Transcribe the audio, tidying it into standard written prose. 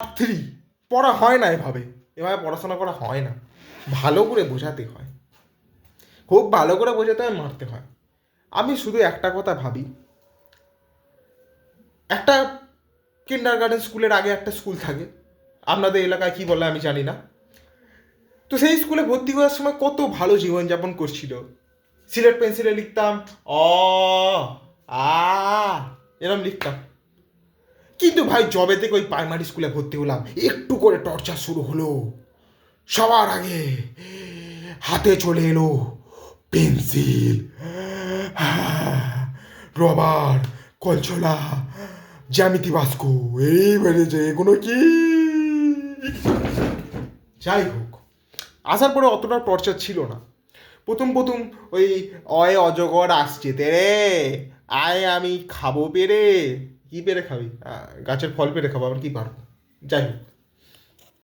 Three পড়া হয় না এভাবে, এভাবে পড়াশোনা করা হয় না, ভালো করে বোঝাতে হয়, খুব ভালো করে বোঝাতে হয়, মারতে হয়। আমি শুধু একটা কথা ভাবি, একটা কিন্ডার গার্ডেন স্কুলের আগে একটা স্কুল থাকে, আপনাদের এলাকায় কী বলে আমি জানি না, তো সেই স্কুলে ভর্তি করার সময় কত ভালো জীবনযাপন করছিল। সিলেট পেন্সিলে লিখতাম অ আ, এরম লিখতাম। কিন্তু ভাই যবে থেকে ওই প্রাইমারি স্কুলে ভর্তি হলাম, একটু করে টর্চার শুরু হলো। সবার আগে হাতে চলে এলো পেন্সিল, রবার, কলছলা, জ্যামিতি বাস্ক, এই বেড়েছে এগুলো কি। যাই হোক, আসার পরে অতটা টর্চার ছিল না। প্রথম প্রথম ওই অয়ে অজগর আসছে তেরে, আয় আমি খাবো পেরে, কি পেরে খাবি, গাছের ফল পেরে খাবো, আবার কি পারবো। যাই হোক,